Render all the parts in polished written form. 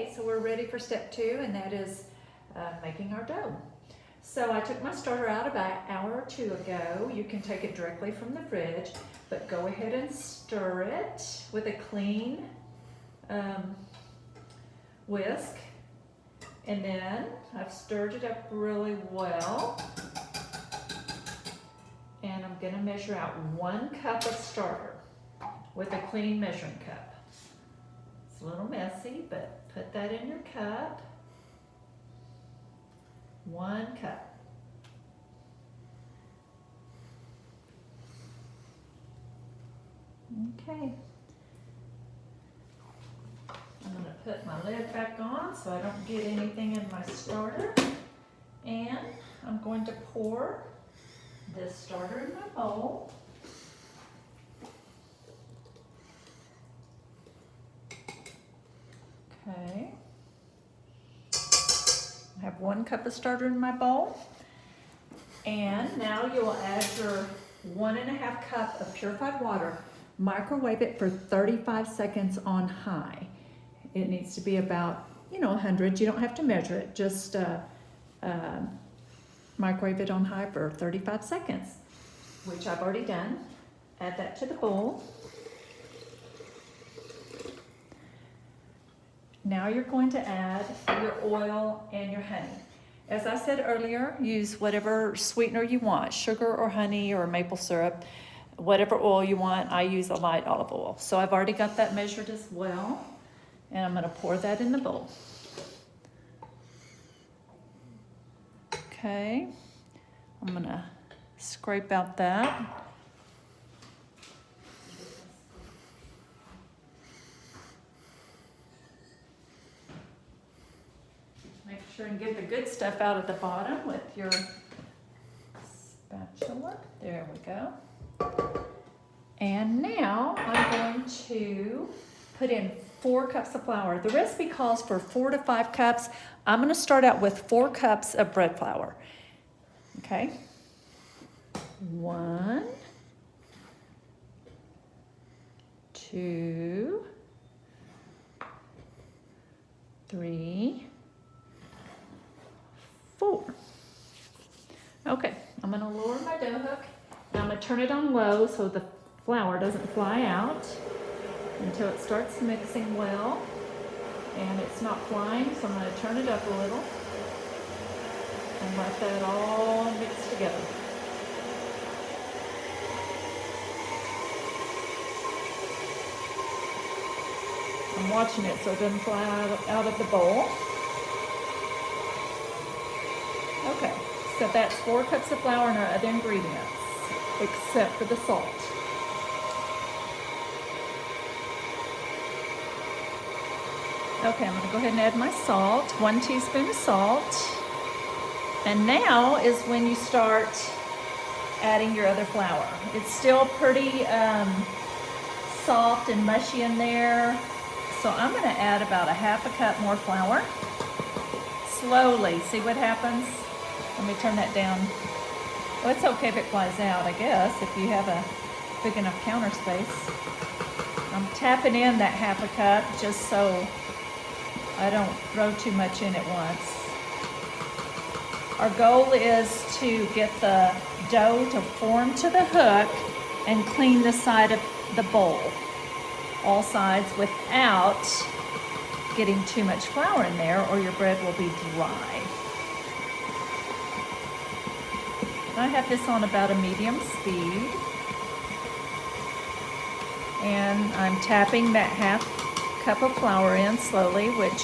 Okay, so we're ready for step 2, and that is making our dough. So I took my starter out about an hour or 2 ago. You can take it directly from the fridge, but go ahead and stir it with a clean whisk. And then I've stirred it up really well. And I'm gonna measure out 1 cup of starter with a clean measuring cup. It's a little messy, but put that in your cup. 1 cup. Okay. I'm going to put my lid back on so I don't get anything in my starter. And I'm going to pour this starter in my bowl. Okay. I have 1 cup of starter in my bowl. And now you will add your 1.5 cup of purified water. Microwave it for 35 seconds on high. It needs to be about, 100. You don't have to measure it. Just microwave it on high for 35 seconds, which I've already done. Add that to the bowl. Now you're going to add your oil and your honey. As I said earlier, use whatever sweetener you want, sugar or honey or maple syrup, whatever oil you want. I use a light olive oil. So I've already got that measured as well. And I'm going to pour that in the bowl. Okay, I'm going to scrape out that. Make sure and get the good stuff out at the bottom with your spatula. There we go. And now I'm going to put in 4 cups of flour. The recipe calls for 4 to 5 cups. I'm going to start out with 4 cups of bread flour. Okay. 1, 2, 3, 4. Okay, I'm going to lower my dough hook. Now I'm going to turn it on low so the flour doesn't fly out until it starts mixing well. And it's not flying, so I'm going to turn it up a little and let that all mix together. I'm watching it so it doesn't fly out of the bowl. Okay, so that's 4 cups of flour and our other ingredients, except for the salt. Okay, I'm going to go ahead and add my salt, 1 teaspoon of salt. And now is when you start adding your other flour. It's still pretty soft and mushy in there. So I'm going to add about 1/2 cup more flour. Slowly, see what happens? Let me turn that down. Well, it's okay if it flies out, I guess, if you have a big enough counter space. I'm tapping in that 1/2 cup just so I don't throw too much in at once. Our goal is to get the dough to form to the hook and clean the side of the bowl, all sides, without getting too much flour in there or your bread will be dry. I have this on about a medium speed. And I'm tapping that 1/2 cup of flour in slowly, which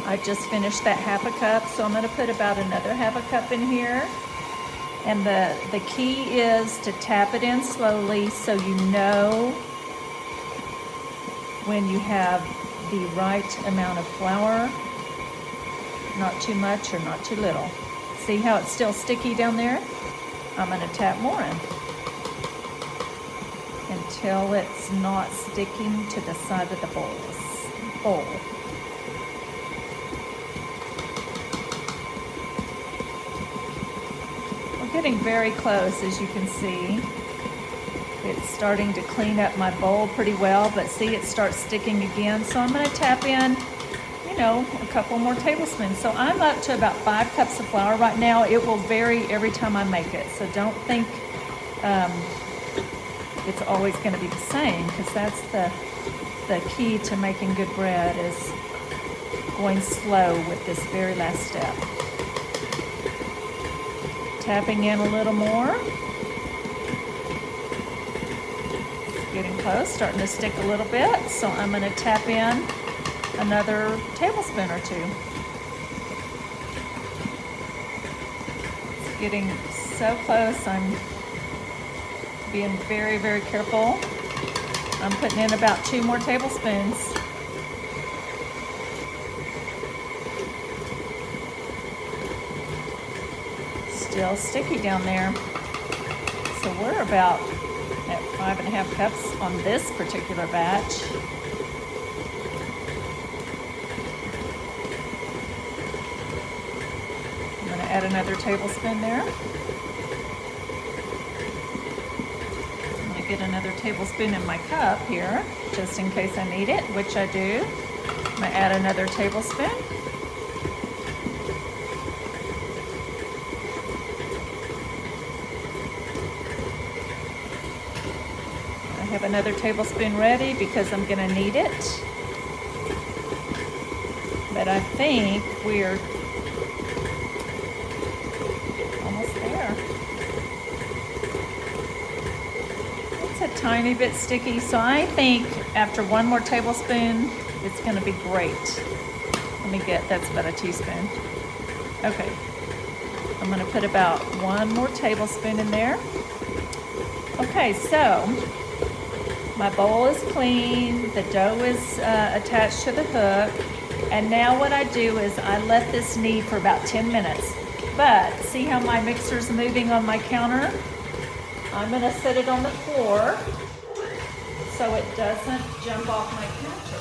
I just finished that 1/2 cup, so I'm going to put about another 1/2 cup in here. And the key is to tap it in slowly so you know when you have the right amount of flour, not too much or not too little. See how it's still sticky down there? I'm going to tap more in until it's not sticking to the side of the bowl. We're getting very close, as you can see. It's starting to clean up my bowl pretty well, but see, it starts sticking again. So I'm going to tap in, you know, a couple more tablespoons. So I'm up to about 5 cups of flour right now. It will vary every time I make it. So don't think it's always going to be the same, because that's the key to making good bread, is going slow with this very last step. Tapping in a little more. Getting close, starting to stick a little bit, so I'm going to tap in another tablespoon or 2. It's getting so close. I'm being very, very careful. I'm putting in about 2 more tablespoons. Still sticky down there. So we're about at 5.5 cups on this particular batch. I'm going to add another tablespoon there. I'm going to get another tablespoon in my cup here, just in case I need it, which I do. I'm going to add another tablespoon. I have another tablespoon ready because I'm going to need it. But I think we're almost there. It's a tiny bit sticky, so I think after 1 more tablespoon, it's going to be great. Let me get, that's about a teaspoon. Okay, I'm going to put about 1 more tablespoon in there. Okay, so my bowl is clean, the dough is attached to the hook, and now what I do is I let this knead for about 10 minutes. But see how my mixer's moving on my counter? I'm gonna set it on the floor so it doesn't jump off my counter.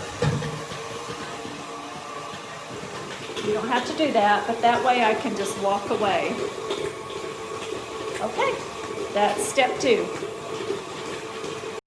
You don't have to do that, but that way I can just walk away. Okay, that's step 2.